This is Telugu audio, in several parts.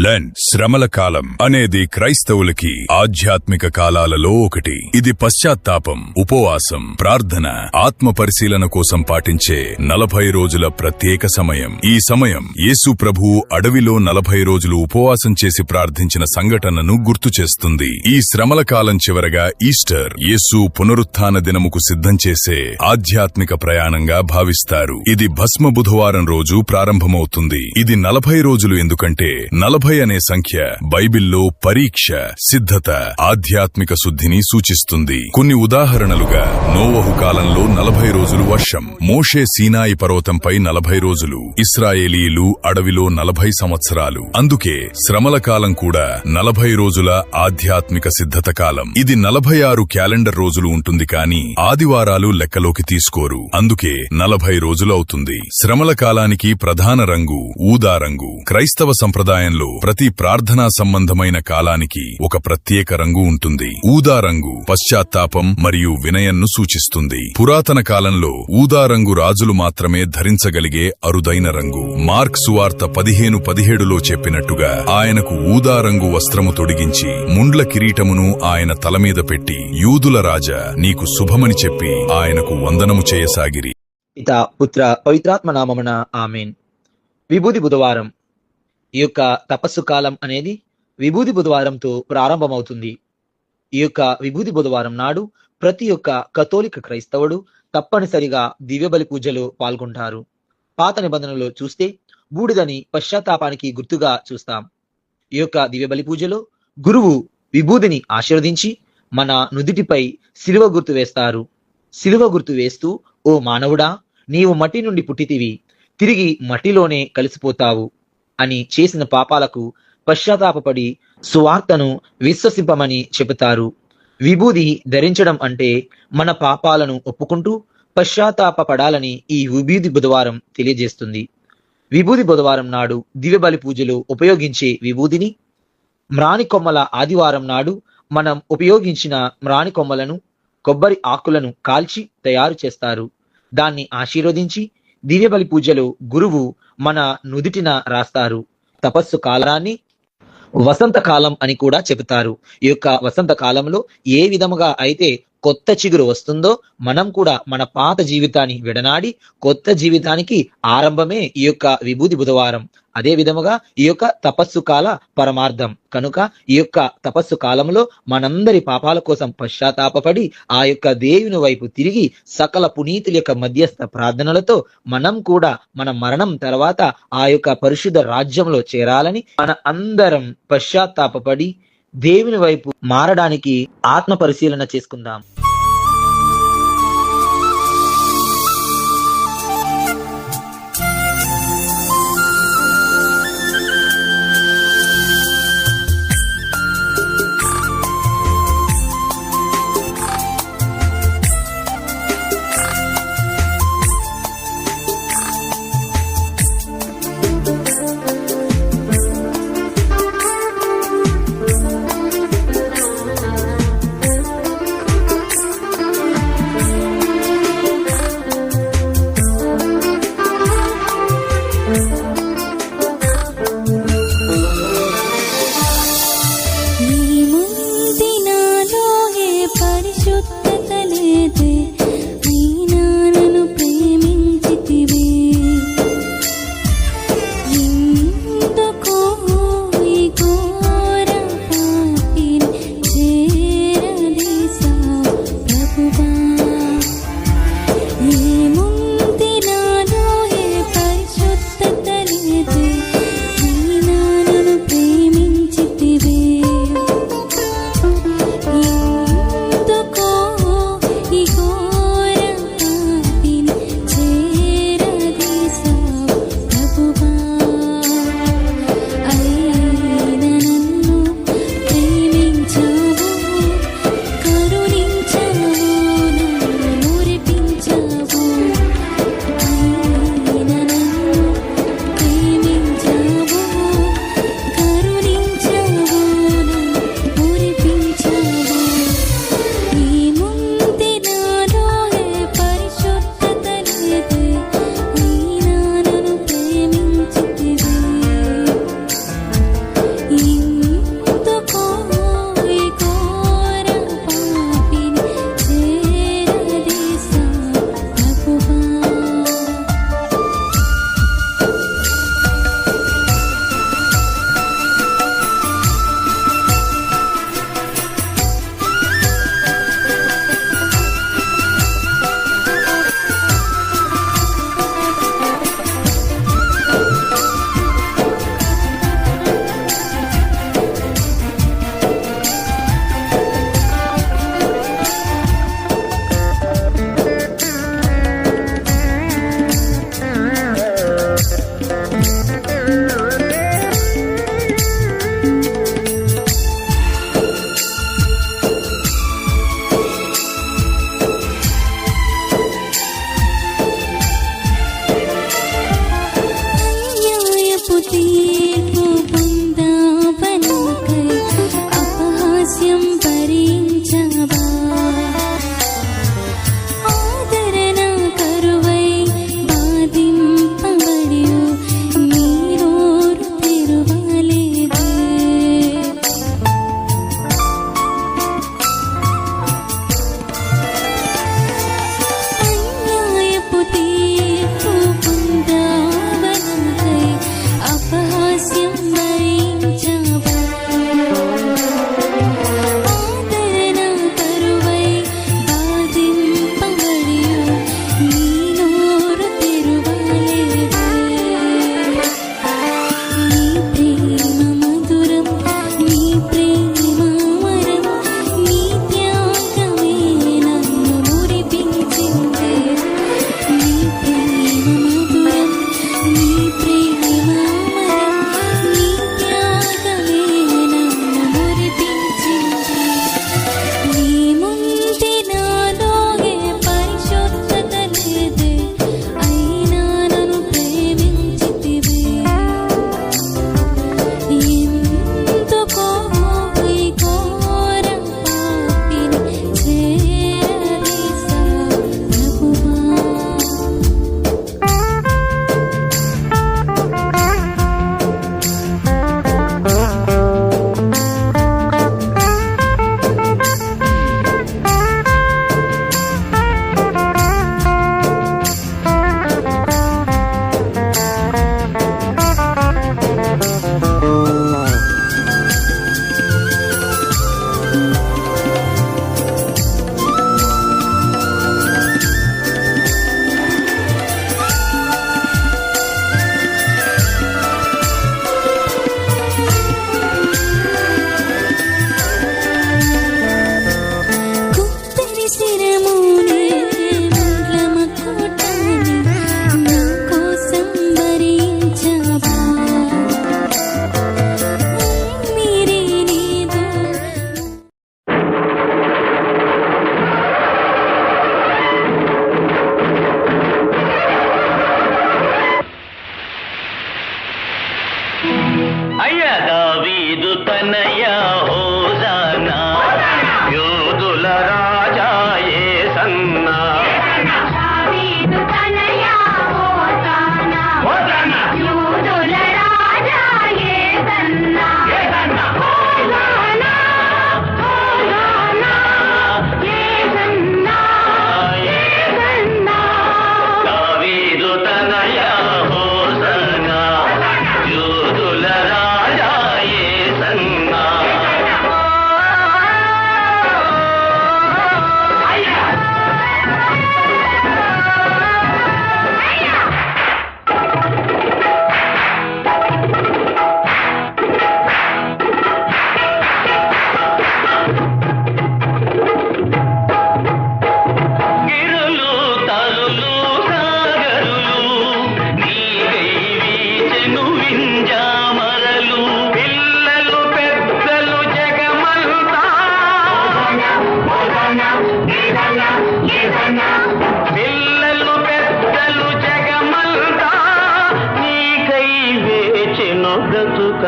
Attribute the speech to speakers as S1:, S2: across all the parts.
S1: లెంట్ శ్రమల కాలం అనేది క్రైస్తవులకి ఆధ్యాత్మిక కాలాలలో ఒకటి. ఇది పశ్చాత్తాపం, ఉపవాసం, ప్రార్థన, ఆత్మ పరిశీలన కోసం పాటించే 40 రోజుల ప్రత్యేక సమయం. ఈ సమయం యేసు ప్రభువు అడవిలో 40 రోజులు ఉపవాసం చేసి ప్రార్థించిన సంఘటనను గుర్తు చేస్తుంది. ఈ శ్రమల కాలం చివరగా ఈస్టర్, యేసు పునరుత్థాన దినముకు సిద్ధం చేసే ఆధ్యాత్మిక ప్రయాణంగా భావిస్తారు. ఇది భస్మ బుధవారం రోజు ప్రారంభమవుతుంది. ఇది 40 రోజులు ఎందుకంటే 40 అనే సంఖ్య బైబిల్లో పరీక్ష, సిద్ధత, ఆధ్యాత్మిక శుద్ధిని సూచిస్తుంది. కొన్ని ఉదాహరణలుగా నోవహు కాలంలో 40 రోజులు వర్షం, మోషే సీనాయి పర్వతంపై 40 రోజులు, ఇశ్రాయేలీయులు అడవిలో 40 సంవత్సరాలు. అందుకే శ్రమల కాలం కూడా 40 రోజుల ఆధ్యాత్మిక సిద్ధత కాలం. ఇది 46 క్యాలెండర్ రోజులు ఉంటుంది కానీ ఆదివారాలు లెక్కలోకి తీసుకోరు. అందుకే 40 రోజులు అవుతుంది. శ్రమల కాలానికి ప్రధాన రంగు ఊదా రంగు. క్రైస్తవ సంప్రదాయంలో ప్రతి ప్రార్థనా సంబంధమైన కాలానికి ఒక ప్రత్యేక రంగు ఉంటుంది. ఊదా రంగు పశ్చాత్తాపం మరియు వినయంను సూచిస్తుంది. పురాతన కాలంలో ఊదా రంగు రాజులు మాత్రమే ధరించగలిగే అరుదైన రంగు. మార్క్ సువార్త 15:17లో చెప్పినట్టుగా ఆయనకు ఊదా రంగు వస్త్రము తొడిగించి ముండ్ల కిరీటమును ఆయన తలమీద పెట్టి, యూదుల రాజా నీకు శుభమని చెప్పి ఆయనకు వందనము చేయసాగిరి.
S2: పితా పుత్ర పవిత్రాత్మ నామమున ఆమేన్. విభూది బుధవారం. ఈ యొక్క తపస్సు కాలం అనేది విభూది బుధవారంతో ప్రారంభమవుతుంది. ఈ యొక్క విభూది బుధవారం నాడు ప్రతి ఒక్క కథోలిక క్రైస్తవుడు తప్పనిసరిగా దివ్యబలి పూజలో పాల్గొంటారు. పాత నిబంధనలో చూస్తే బూడిదని పశ్చాత్తాపానికి గుర్తుగా చూస్తాం. ఈ యొక్క దివ్యబలి పూజలో గురువు విభూదిని ఆశీర్వదించి మన నుదిటిపై శిలువ గుర్తు వేస్తారు. శిలువ గుర్తు వేస్తూ, ఓ మానవుడా, నీవు మట్టి నుండి పుట్టితివి, తిరిగి మట్టిలోనే కలిసిపోతావు అని చేసిన పాపాలకు పశ్చాత్తాపపడి సువార్తను విశ్వసింపమని చెబుతారు. విభూది ధరించడం అంటే మన పాపాలను ఒప్పుకుంటూ పశ్చాత్తాపపడాలని ఈ విభూది బుధవారం తెలియజేస్తుంది. విభూది బుధవారం నాడు దివ్యబలి పూజలో ఉపయోగించే విభూదిని మ్రాని కొమ్మల ఆదివారం నాడు మనం ఉపయోగించిన మ్రాని కొమ్మలను, కొబ్బరి ఆకులను కాల్చి తయారు చేస్తారు. దాన్ని ఆశీర్వదించి దివ్యబలి పూజలో గురువు మన నుదిటిన రాస్తారు. తపస్సు కాలాన్ని వసంత కాలం అని కూడా చెబుతారు. ఈ యొక్క వసంత కాలంలో ఏ విధముగా అయితే కొత్త చిగురు వస్తుందో, మనం కూడా మన పాత జీవితాన్ని విడనాడి కొత్త జీవితానికి ఆరంభమే ఈ యొక్క విభూది బుధవారం. అదే విధముగా ఈ యొక్క తపస్సు కాల పరమార్థం కనుక ఈ యొక్క తపస్సు కాలంలో మనందరి పాపాల కోసం పశ్చాత్తాపపడి ఆ యొక్క దేవుని వైపు తిరిగి సకల పునీతుల యొక్క మధ్యస్థ ప్రార్థనలతో మనం కూడా మన మరణం తర్వాత ఆ యొక్క పరిశుద్ధ రాజ్యంలో చేరాలని మన అందరం పశ్చాత్తాపపడి దేవుని వైపు మారడానికి ఆత్మ పరిశీలన చేసుకుందాం.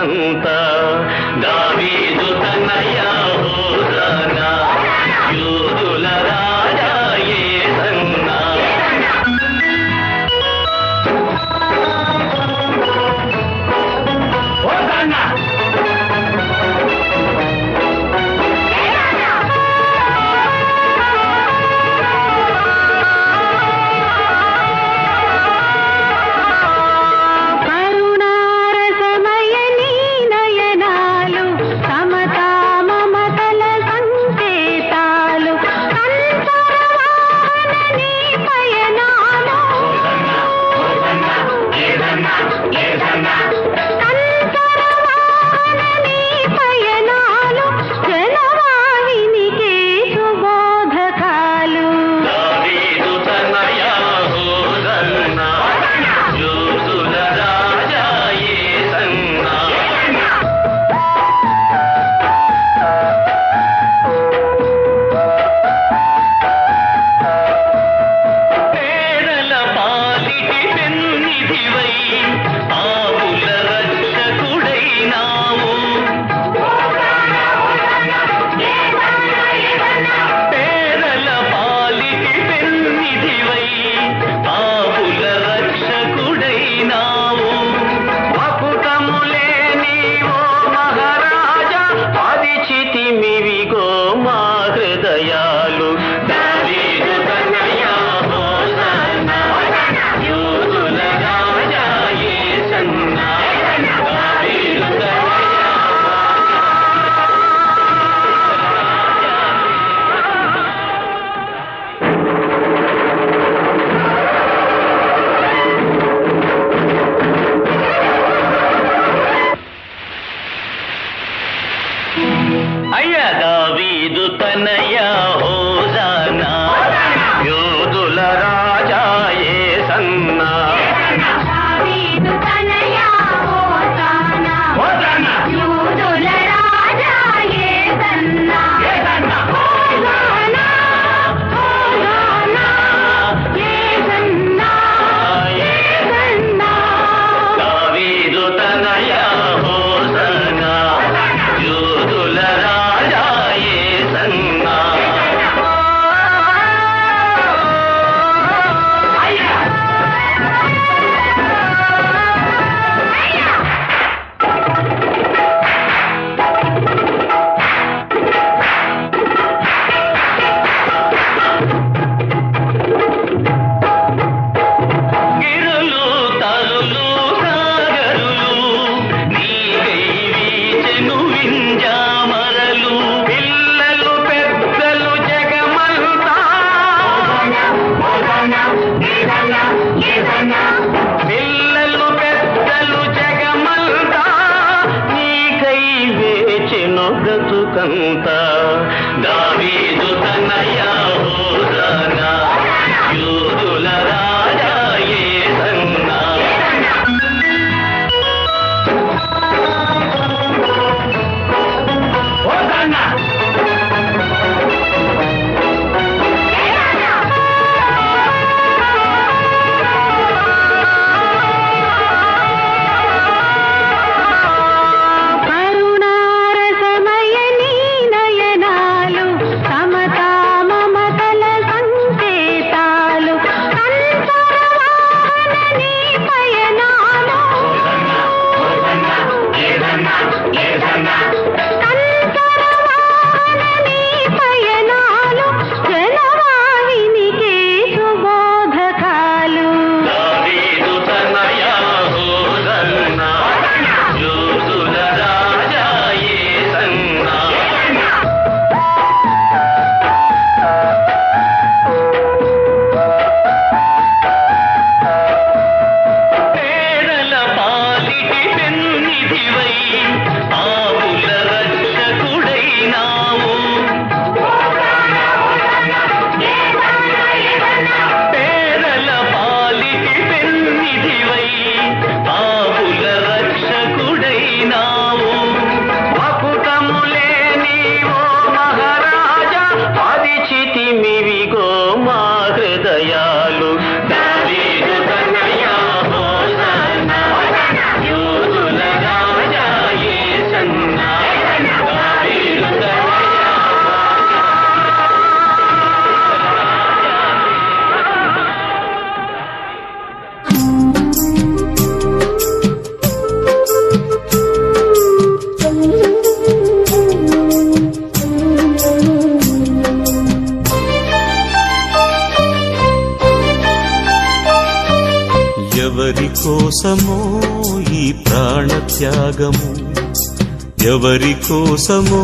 S3: సంత దావీదు తనయ హోసన్నా యూదుల రాజా యేసన్నా హోసన్నా
S4: కరుణారసమయ నీ నయన ఎవరి కోసమో ఈ ప్రాణత్యాగము, ఎవరి కోసమో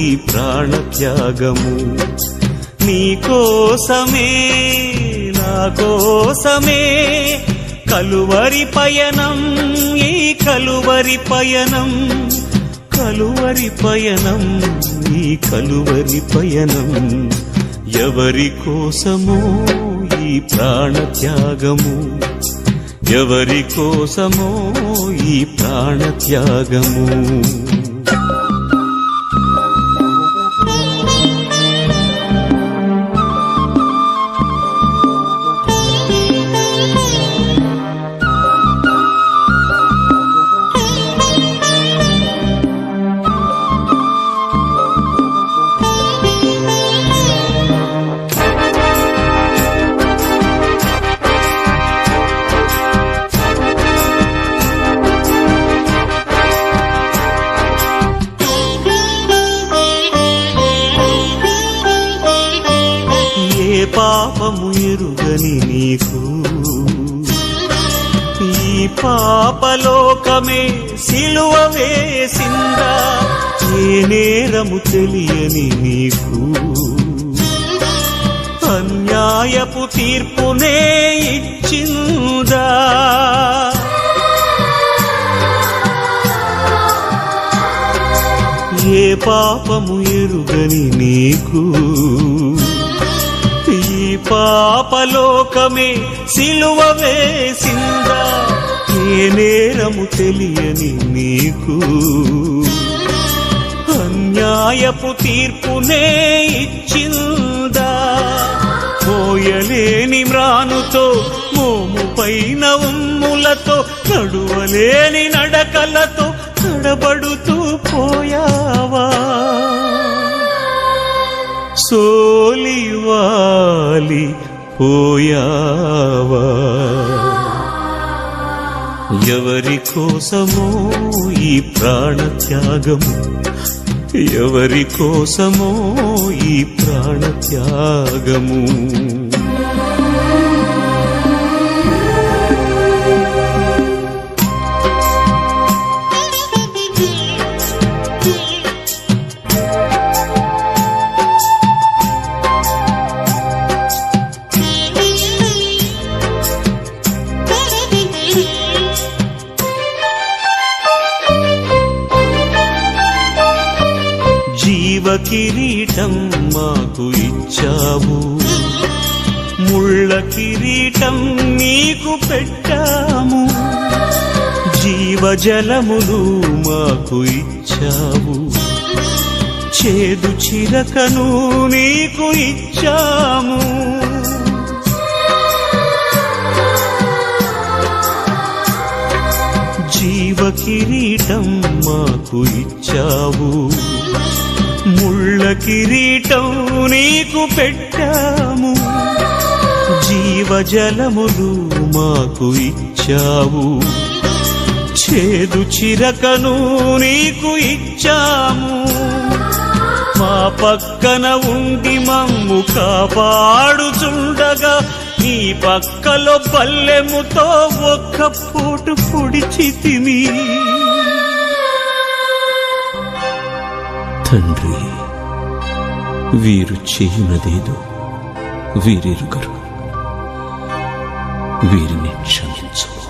S4: ఈ ప్రాణత్యాగము, నీ కోసమే నా కోసమే కలువరి పయనం, ఈ కలువరి పయనం, కలువరి పయనం, ఈ కలువరి పయనం. ఎవరి కోసమో ఈ ప్రాణత్యాగము, ఎవరి కోసమో ఈ ప్రాణత్యాగము. పాపము ఎరుగని నీకు ఈ పాపలోకమే సిలువ వేసిందా, ఏ నేరము తెలియని నీకు అన్యాయపు తీర్పునే ఇచ్చిందా. ఏ పాపము ఎరుగని నీకు ఈ పాపలోకమే సిలువ వేసిందా, ఏ నేరము తెలియని నీకు అన్యాయపు తీర్పునే ఇచ్చిందా. మోయలేని మ్రానుతో మోము పైన ఉమ్ములతో నడువలేని నడకలతో తడబడుతూ పోయావా, సోలివాలి పోయావా. ఎవరి కోసమో ఈ ప్రాణత్యాగము, ఎవరి కోసమో ఈ ప్రాణత్యాగము. జీవ కిరీటం మాకు ఇచ్చావు, ముళ్ళ కిరీటం నీకు పెట్టాము. జీవజలములు మాకు ఇచ్చావు, చేదు చిరకను నీకు ఇచ్చాము. జీవ కిరీటం మాకు ఇచ్చావు, ముళ్ళ కిరీటం నీకు పెట్టాము. జీవజలములు మాకు ఇచ్చావు, చేదు చిరకను నీకు ఇచ్చాము. మా పక్కన ఉండి మమ్ము కాపాడుచుండగా నీ పక్కలో పల్లెముతో ఒక్క పోటు పొడిచితిమి. తండ్రి, వీరు చేయునదేదో వీరెరుగరు, వీరిని క్షమించుము,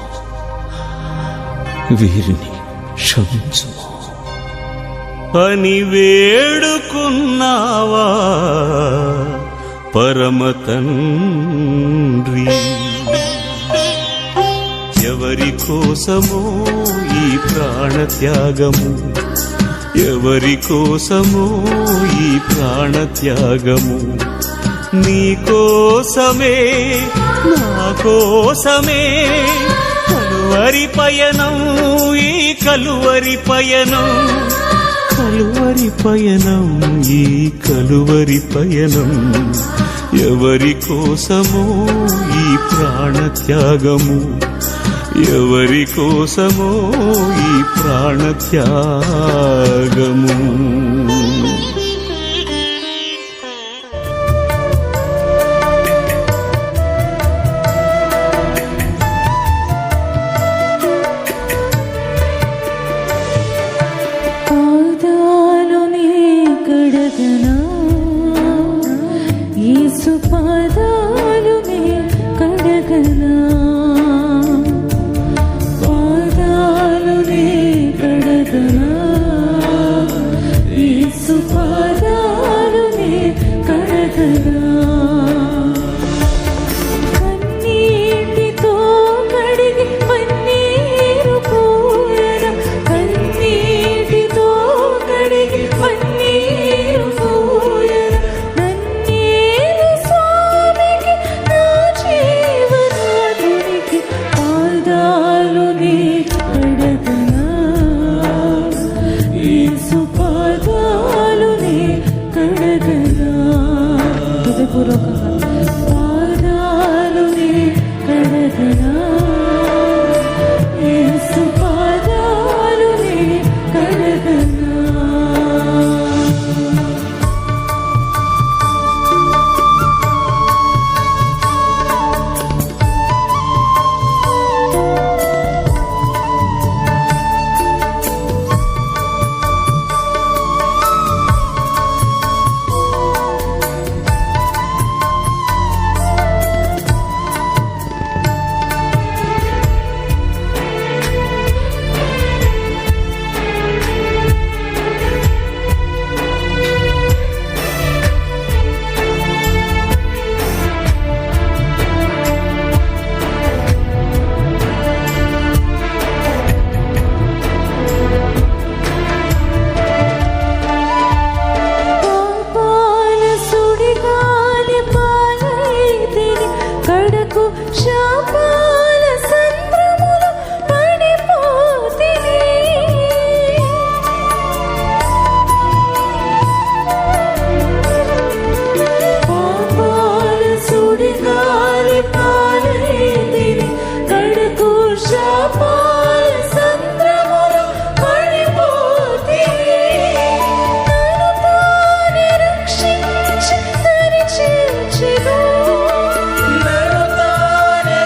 S4: వీరిని క్షమించుము అని వేడుకున్నావా పరమ తండ్రి. ఎవరి కోసమో ఈ ప్రాణత్యాగము, ఎవరి కోసమో ఈ ప్రాణత్యాగము. నీ కోసమే నా కోసమే కలువరి పయనం, ఈ కలువరి పయనం, కలువరి పయనం, ఈ కలువరి పయనం. ఎవరి కోసమో ఈ ప్రాణత్యాగము, ఎవరి కోసమో ఈ ప్రాణత్యాగము.
S5: కడగనా పాదాలునే కడగనా యేసు పాదాలునే కడగనా కన్నీటితో కడిగి పన్నీరు పూయన కన్నీటితో కడిగి పన్నీరు పూయన నన్నేలు స్వామికి నా జీవనాథునికి పాదాలునే కడగనా యేసు పాదాలునే కడగనా హృదయపూర్వకంగా పాదాలునే కడగనా యేసు పాదాలునే కడగనా పాపాల సుడిగాలి పాలైతిని కడకు శాపాల సంద్రములు పడిపోతిని పాపాల సుడిగాలి పాలైతిని కడకు శాపాల సంద్రములు పడిపోతిని నన్ను తానే రక్షించి దరి చేర్చెను నన్ను తానే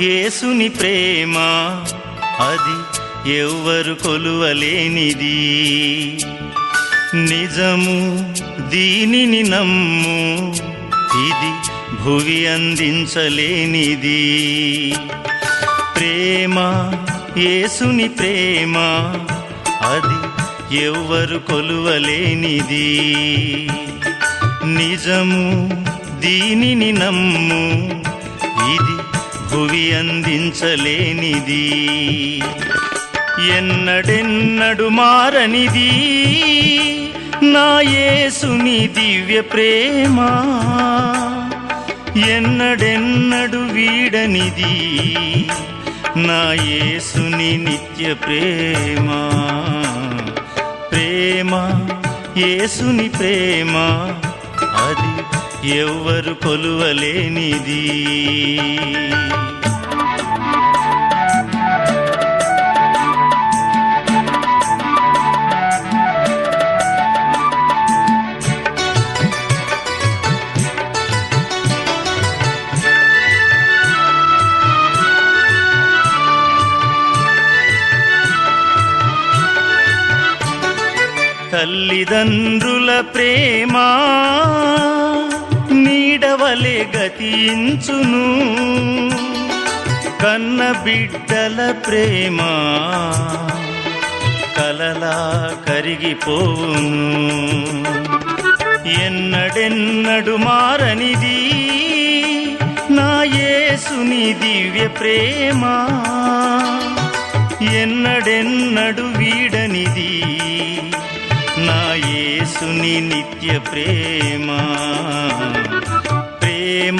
S6: యేసుని ప్రేమ అది ఎవ్వరు కొలువలేనిది. నిజము దీనిని నమ్ము, ఇది భువి అందించలేనిది. ప్రేమ యేసుని ప్రేమ అది ఎవ్వరు కొలువలేనిది. నిజము దీనిని నమ్ము, ఇది భువి అందించలేనిది. ఎన్నడెన్నడు మారనిది నా యేసుని దివ్య ప్రేమ, ఎన్నడెన్నడు వీడనిది నా యేసుని నిత్య ప్రేమ. ప్రేమ యేసుని ప్రేమ అది ఎవ్వరు కొలువలేనిది. తల్లిదండ్రుల ప్రేమ నీడవలె గతించును, కన్న బిడ్డల ప్రేమ కలలా కరిగిపోవును. ఎన్నడెన్నడు మారనిది నా యేసుని దివ్య ప్రేమ, ఎన్నడెన్నడు వీడనిది నా యేసుని నిత్య ప్రేమ. ప్రేమ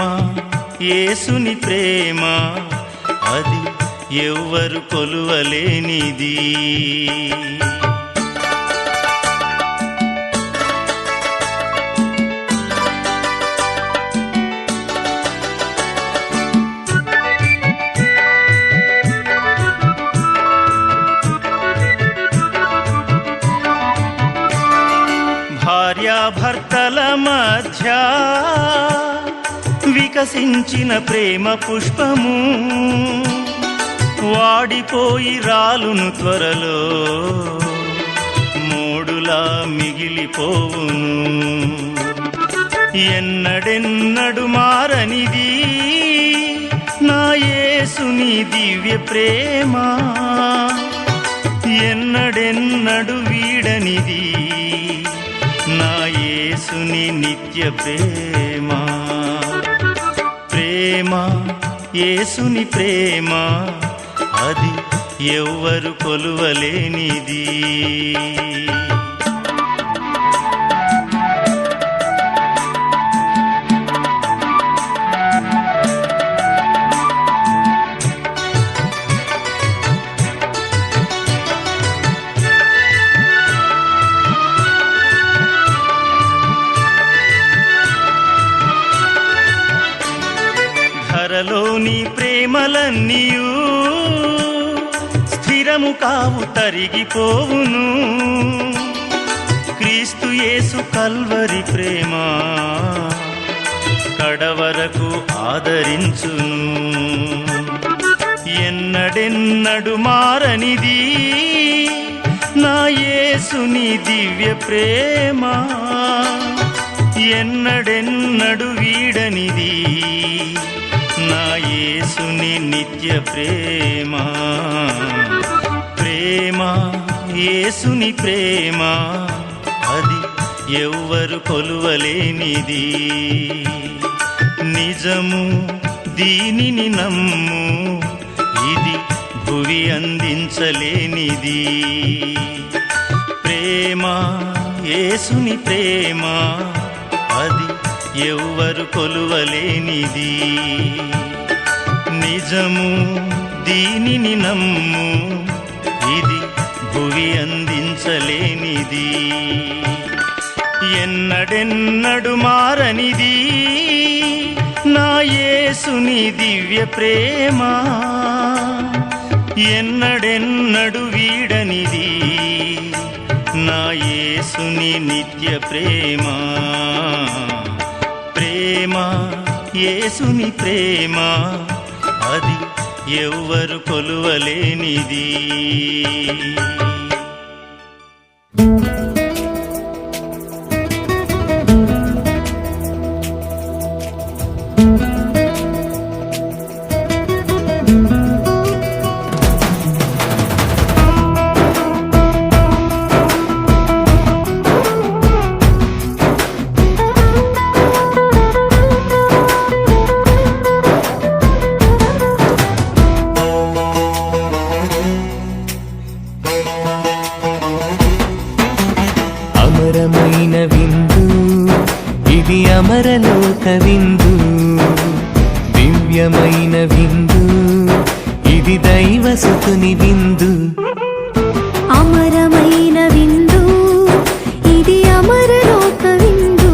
S6: యేసుని ప్రేమ అది ఎవ్వరు కొలువలేనిది. భార్యాభర్తల మధ్య వికసించిన ప్రేమ పుష్పము వాడిపోయి రాలును త్వరలో, మోడులా మిగిలిపోవును. ఎన్నడెన్నడు మారనిది నా యేసుని దివ్య ప్రేమ, ఎన్నడెన్నడు వీడనిది నా యేసుని నిత్య ప్రేమ. ప్రేమ యేసుని ప్రేమ అది ఎవ్వరు కొలువలేనిది. ధరలోని ప్రేమలన్నీయు స్థిరము కావు, తరిగిపోవును. క్రీస్తు యేసు కల్వరి ప్రేమ కడవరకు ఆదరించును. ఎన్నడెన్నడు మారనిది నా యేసుని దివ్య ప్రేమ, ఎన్నడెన్నడు వీడనిది నా యేసుని నిత్య ప్రేమ. ప్రేమ యేసుని ప్రేమ అది ఎవ్వరు కొలువలేనిది. నిజము దీనిని నమ్ము, ఇది భువి అందించలేనిది. ప్రేమ యేసుని ప్రేమ అది ఎవ్వరు కొలువలేనిది. నిజము దీనిని నమ్ము, ఇది భువి అందించలేనిది. ఎన్నడెన్నడు మారనిది నా యేసుని దివ్య ప్రేమ, ఎన్నడెన్నడు వీడనిది నా యేసుని నిత్య ప్రేమ. ప్రేమ యేసుని ప్రేమ అది ఎవ్వరు కొలువలేనిది.
S7: అమరమైన విందు ఇది అమరలోక విందు, దివ్యమైన విందు ఇది దైవసుతుని విందు.
S5: అమరమైన విందు ఇది అమరలోక విందు,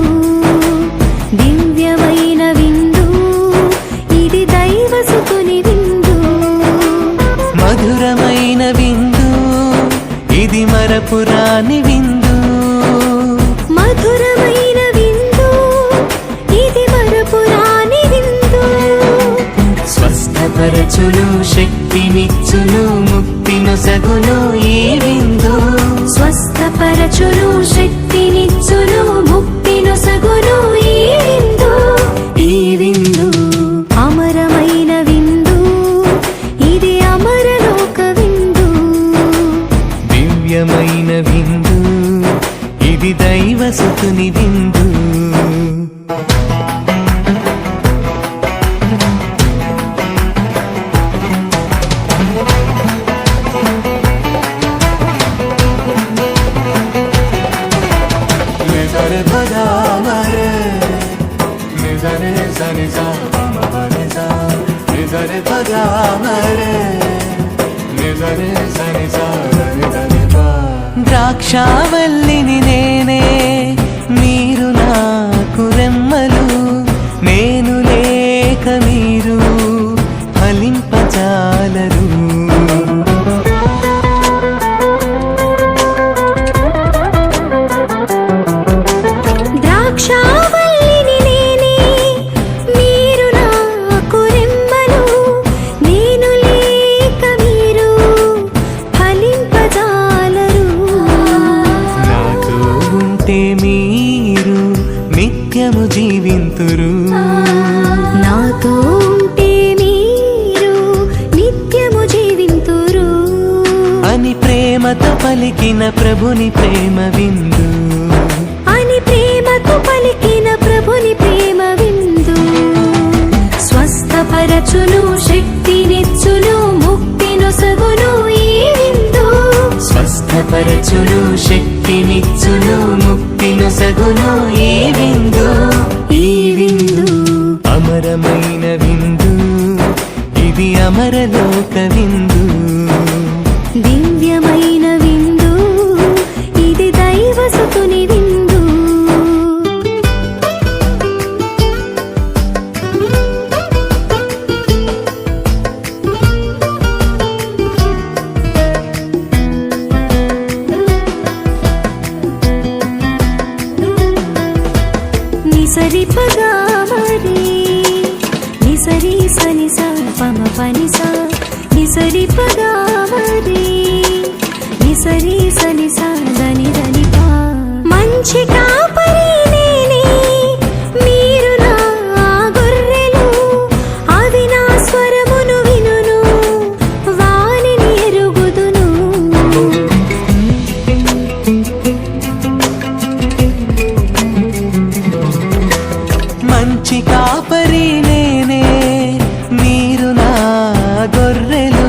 S5: దివ్యమైన విందు ఇది దైవసుతుని విందు.
S7: మధురమైన విందు ఇది మరపురాని విందు,
S5: మధురమైన విందు ఇది మరపురాని విందు.
S7: స్వస్థపరచును శక్తినిచ్చును ముక్తినొసగును ఈ విందు.
S5: స్వస్థపరచును శక్తినిచ్చును ముక్తినొసగును ఈ విందు.
S7: ఈ విందు
S5: అమరమైన విందు ఇది అమరలోక విందు,
S7: దివ్యమైన విందు ఇది దైవసుతుని విందు. ద్రాక్షావల్లిని నేనే, మీరు నాకు రెమ్మలు, నేను లేక మీరు ఫలింపజాలరు.
S5: ద్రాక్షావల్లిని నేనే, మీరు నాకు రెమ్మలు, నేను లేక మీరు ఫలింపజాలరు.
S7: నాతో ఉంటే మీరు నిత్యము జీవింతురు,
S5: నాతో ఉంటే మీరు నిత్యము జీవింతురు
S7: అని ప్రేమతో పలికిన ప్రభుని ప్రేమ విందు.
S5: అని ప్రేమతో పలికిన ప్రభుని ప్రేమ విందు. స్వస్థపరచును శక్తినిచ్చును ముక్తినొసగును ఈ విందు.
S7: స్వస్థపరచును శక్తినిచ్చును ముక్తినొసగును ఈ విందు. ఈ విందు అమరమైన విందు ఇది అమరలోక విందు,
S5: దివ్యమైన విందు ఇది దైవసుతుని విందు. నిసరి పగా మరి నిసరి సని సా పమ పని సా, నిసరి పగా మరి నిసరి సని సా దని దని పా. మంచి కాపరి నేనే, మీరు నా గొర్రెలు, అవి నా స్వరమును వినును, వానిని ఎరుగుదును.
S7: మంచి కాపరి నేనే, మీరు నా గొర్రెలు,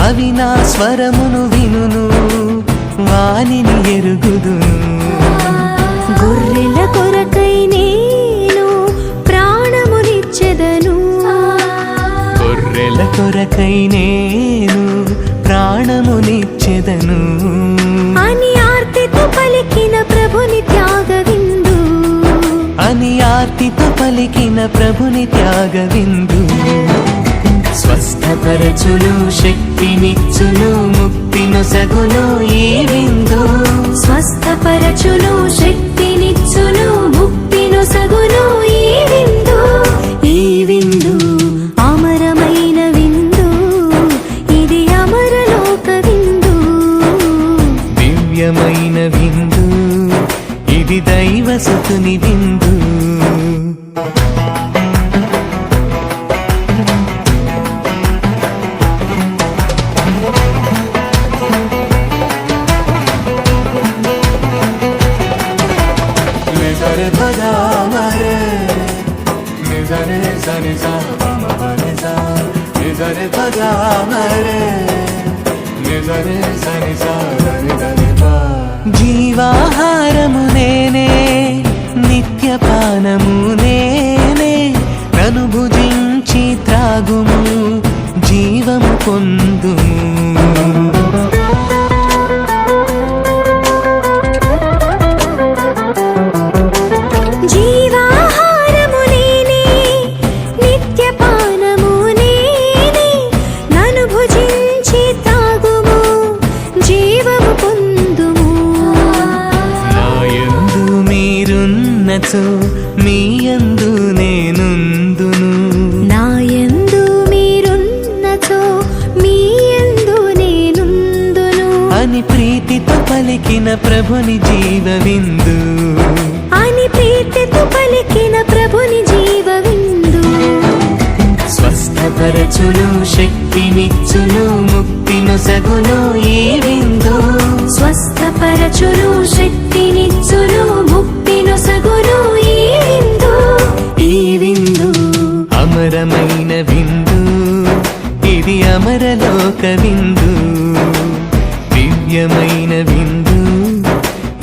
S7: అవి నా స్వరమును వినును, వానిని ఎరుగుదును.
S5: గొర్రెల కొరకై నేను ప్రాణమునిచ్చెదను,
S7: గొర్రెల కొరకై నేను ప్రాణమునిచ్చెదను
S5: అని ఆర్తితో పలికిన ప్రభుని త్యాగ విందు.
S7: అని ఆర్తితో పలికిన ప్రభుని త్యాగ విందు. స్వస్థపరచును శక్తినిచ్చును ముక్తినొసగును ఈ విందు.
S5: స్వస్థపరచును శక్తినిచ్చును ముక్తినొసగును ఈ విందు.
S7: ఈ విందు
S5: అమరమైన విందు
S7: విందు. నిజరే పదా మరే నిజరే సని సా మరే సా నిజరే పదా మరే నిజరే సని సా దని పా. జీవాహారము నేనే నిత్యపానము నేనే నన్ను భుజించి త్రాగుము జీవము పొందుము.
S5: జీవాహారము నేనే నిత్యపానము నేనే నన్ను భుజించి తాగుము జీవము పొందుము.
S7: నాయందు మీరున్నచో మీయందు నేనుందును.
S5: నాయందు మీరున్నచో మీయందు నేనుందును
S7: అని ప్రీతితో పలికిన ప్రభుని జీవ విందు.
S5: అని ప్రీతితో పలికిన ప్రభుని జీవ విందు.
S7: స్వస్థపరచును శక్తినిచ్చును ముక్తినొసగును ఈ విందు.
S5: స్వస్థపరచును శక్తినిచ్చును ముక్తినొసగును ఈ విందు.
S7: ఈ విందు అమరమైన విందు, ఇది అమరలోక విందు. దివ్యమైన విందు,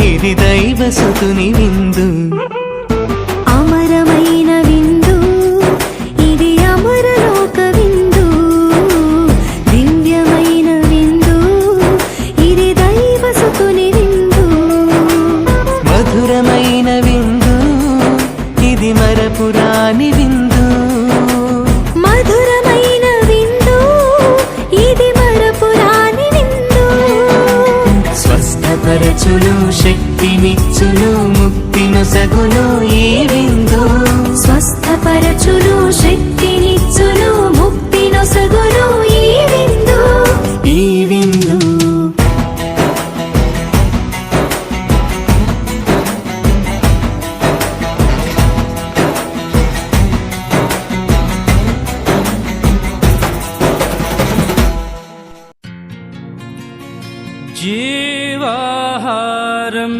S7: ఇది దైవసుతుని విందు.
S5: అమరమైన విందు ఇది అమరలోక విందు. దివ్యమైన విందు ఇది దైవసుతుని విందు.
S7: మధురమైన విందు, ఇది మరపురాని విందు.
S5: మధురమైన విందు ఇది మరపురాని విందు.
S7: స్వస్థపరచును శక్తినిచ్చును ముక్తినొసగును ఈ విందు.
S5: స్వస్థపరచును శక్తినిచ్చును ముక్తినొసగును ఈ విందు.
S7: ఈ విందు
S6: జీవాహారం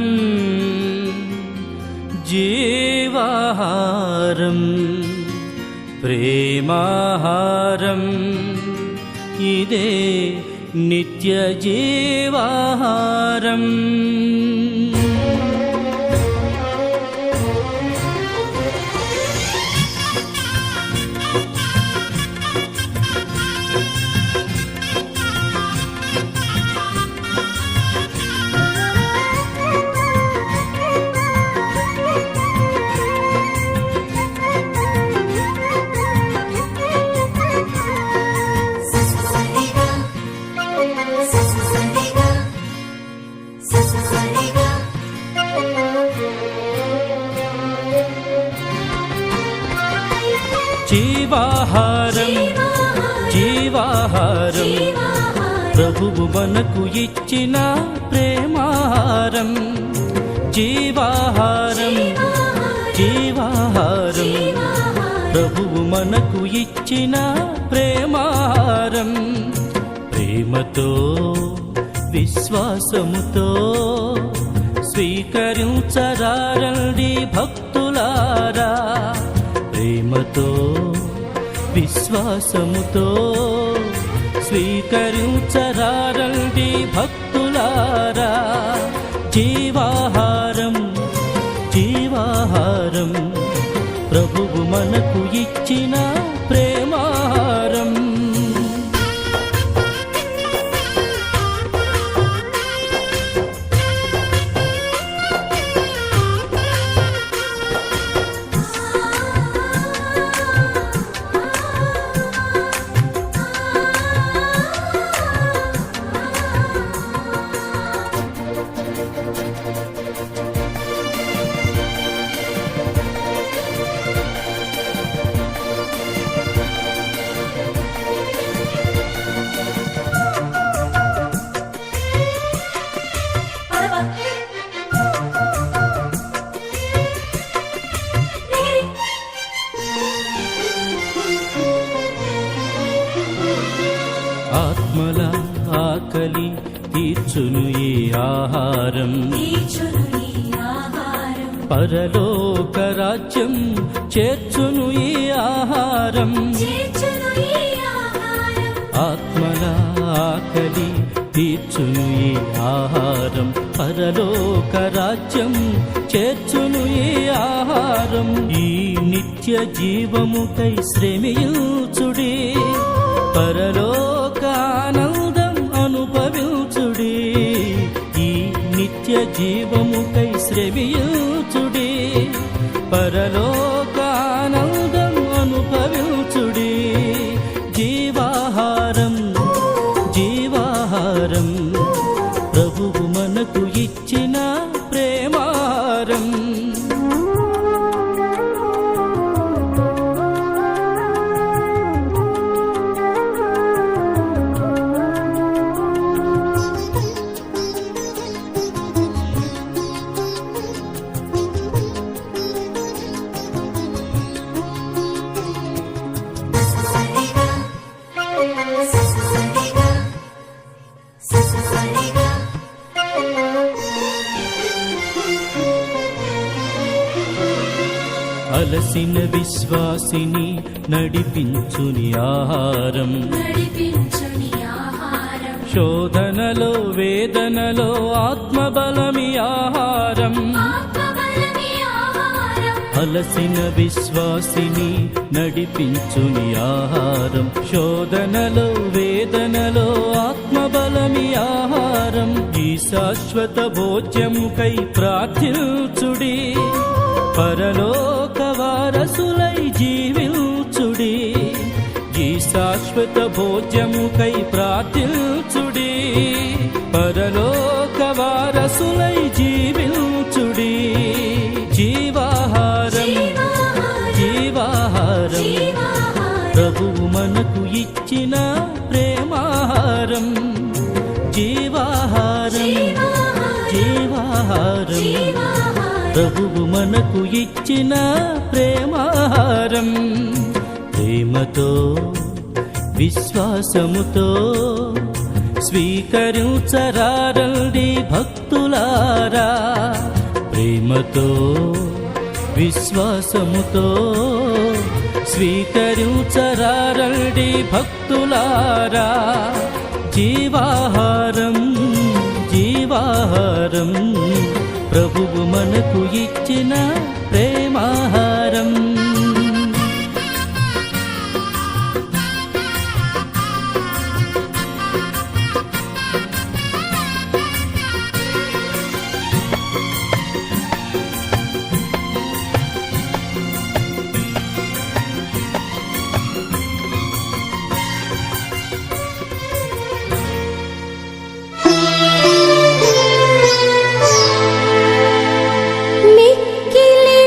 S6: జీవాహారం ప్రేమాహారం ఇదే నిత్య జీవాహారం. జీవాహారం జీవాహారం ప్రభువు మనకు ఇచ్చిన ప్రేమాహారం. జీవాహారం జీవాహారం ప్రభువు మనకు ఇచ్చిన ప్రేమాహారం. ప్రేమతో విశ్వాసముతో స్వీకరించరారండి భక్తులారా. ప్రేమతో విశ్వాసముతో స్వీకరించరారండి భక్తులారా. జీవాహారం జీవాహారం ప్రభువు మనకు ఇచ్చిన ప్రేమాహారం. తీర్చును ఈ ఆహారం పరలోక రాజ్యం చేర్చును ఈ ఆహారం ఆత్మల ఆకలి తీర్చును ఈ ఆహారం పరలోక రాజ్యం చేర్చును ఈ ఆహారం ఈ నిత్య జీవముకై శ్రమించుడి పరలోక ఆనందం అనుభవించుడి ఈ నిత్య జీవముకై శ్రమించుడి పరలోక ఆనందం అనుభవించుడి జీవాహారం జీవాహారం ప్రభువు మనకు ఇచ్చిన ప్రేమాహారం అలసిన విశ్వాసిని నడిపించుని ఆహారం శోధనలో వేదనలో ఆత్మబలమి ఆహారం అలసిన విశ్వాసిని నడిపించుని ఆహారం శోధనలో వేదనలో ఆత్మబలమి ఆహారం ఈ శాశ్వత భోజ్యముకై ప్రార్థించుడి పరలోక వారసులై జీవించుడి ఈ శాశ్వత భోజ్యముకై ప్రార్థించుడి పరలోక వారసులై జీవించుడి జీవాహారం జీవాహారం ప్రభువు మనకు ఇచ్చిన ప్రేమాహారం జీవాహారం జీవాహారం ప్రభువు మనకు ఇచ్చిన ప్రేమాహారం ప్రేమతో విశ్వాసముతో స్వీకరించరారండి భక్తులారా ప్రేమతో విశ్వాసముతో స్వీకరించరారండి భక్తులారా జీవాహారం జీవాహారం ప్రభువు మనకు ఇచ్చిన ప్రేమాహారం
S5: మిక్కిలి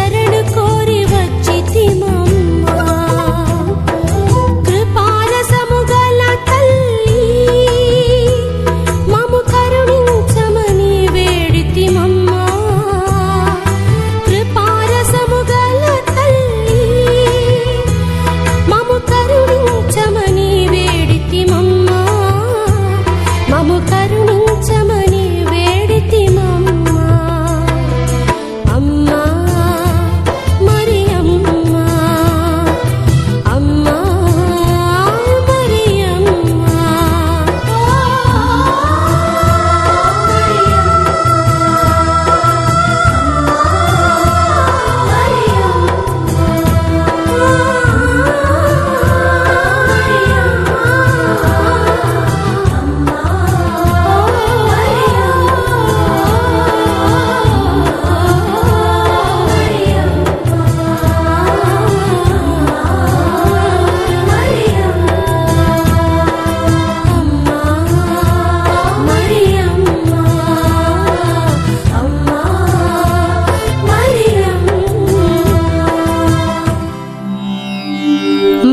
S5: శరణు కోరి వచ్చితిమమ్మా కృపారసము గల తల్లి మము కరుణించమని వేడితిమమ్మా కృపారసము గల తల్లి మము కరుణించమని వేడితిమమ్మా మము కరుణించమని వేడితిమమ్మా అమ్మా మరి అమ్మా అమ్మా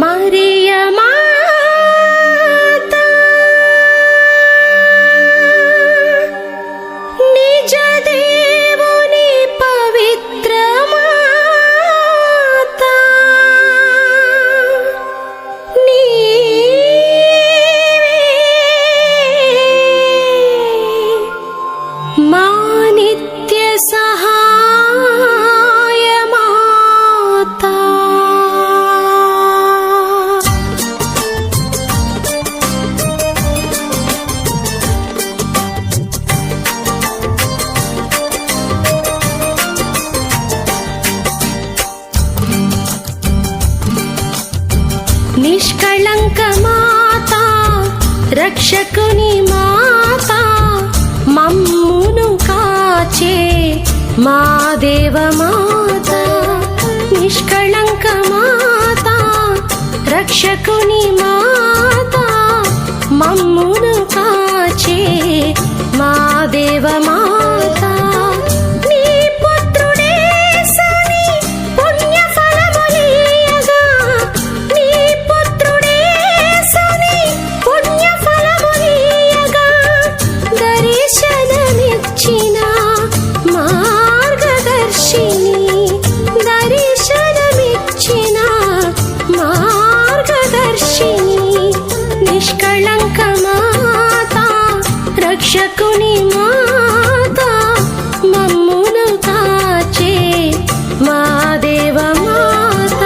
S5: మరి అమ్మా నిజ దేవుని పవిత్ర మాత మా నిత్య సహాయ మాత నిష్కళంక మాత రక్షకుని మాత మమ్మును కాచే మా దేవ మాత నిష్కళంక మాత రక్షకుని మాత మమ్మును కాచే మా దేవ మాత నీ పుత్రుడేసుని పుణ్య ఫలములీయగా నీ పుత్రుడేసుని పుణ్య ఫలములీయగా దర్శనమిచ్చిన మార్గదర్శిని దర్శనమిచ్చిన మార్గదర్శిని నిష్కళంక మాత రక్షకుని మాత మమ్మును కాచే మా దేవ మాత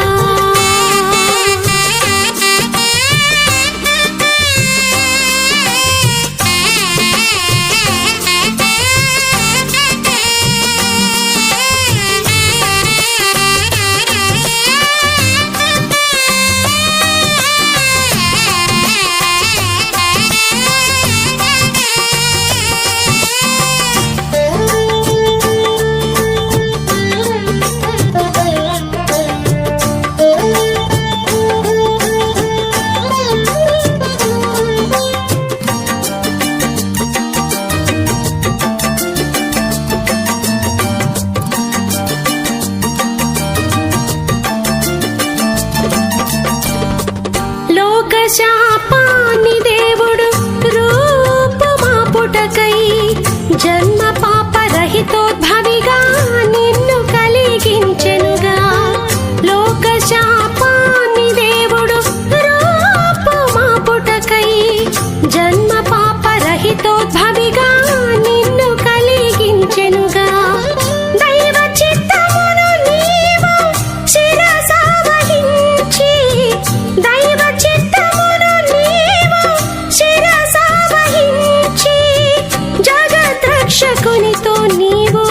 S5: లోకశాపాన్ని దేవుడు రూపుమాపుటకై జన్మ పాపరహితోద్భవిగా నిన్ను కలిగించెనుగా లోకశాపాన్ని దేవుడు రూపుమాపుటకై జన్మ పాపరహితోద్భవిగా నిన్ను కలిగించెనుగా దైవ చిత్తమును నీవు శిరసా వహించి దైవ చిత్తమును నీవు శిరసా వహించి జగద్రక్షకునితో నీవు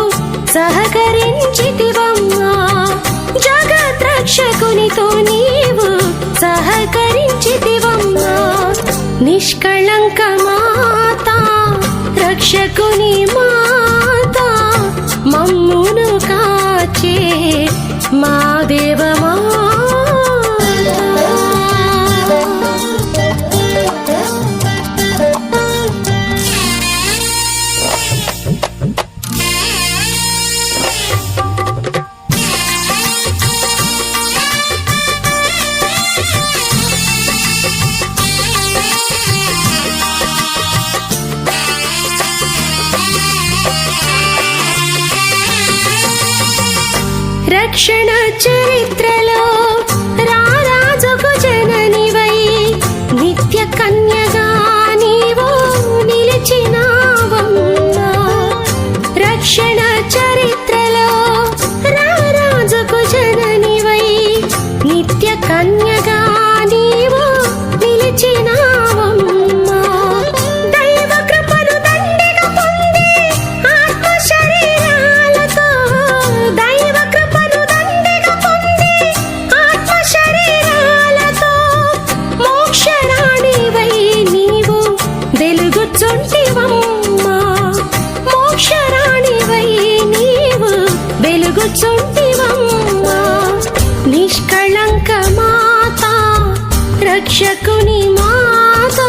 S5: సహకరించితివమ్మా జగద్రక్షకునితో నీవు సహకరించితివమ్మా నిష్కళంక మాత రక్షకుని మాత మమ్మును కాచే మా దేవ మాత రక్షణ చరిత్రలో రారాజుకు జననివై నిత్య కన్యగా నీవు నిలిచినావమ్మా. రక్షణ చరిత్రలో రారాజుకు జననివై నిత్య కన్యగా నీవు నిలిచినావమ్మా. దైవ కృపను దండిగా పొంది ఆత్మ శరీరాలతో, దైవ కృపను దండిగా పొంది ఆత్మ శరీరాలతో మోక్షరాణివై నీవు వెలుగుచుంటివమ్మా. మోక్షరాణివై నీవు వెలుగుచుంటివమ్మా. నిష్కళంక మాత, రక్షకుని మాత,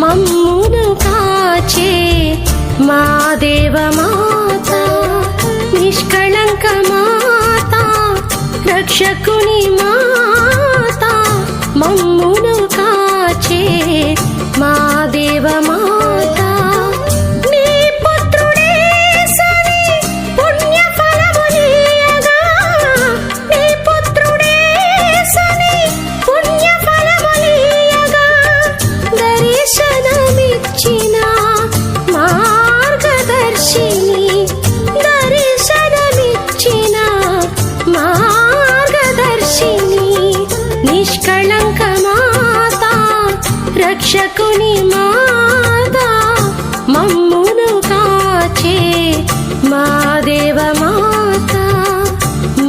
S5: మమ్మును కాచే మా దేవ మాత. నిష్కళంక మాత, రక్షకుని మాత, మమ్మును కాచే మా దేవ మాత. నీ పుత్రుడేసుని పుణ్య ఫలములీయగా, నీ పుత్రుడేసుని పుణ్య ఫలములీయగా దర్శనమిచ్చిన మార్గదర్శిని, దర్శనమిచ్చిన మార్గదర్శిని. నిష్కళంక మాత, రక్షకుని మాత, మమ్మును కాచే మా దేవ మాత.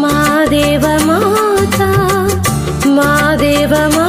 S5: మా దేవ మాత, మా దేవ మాత.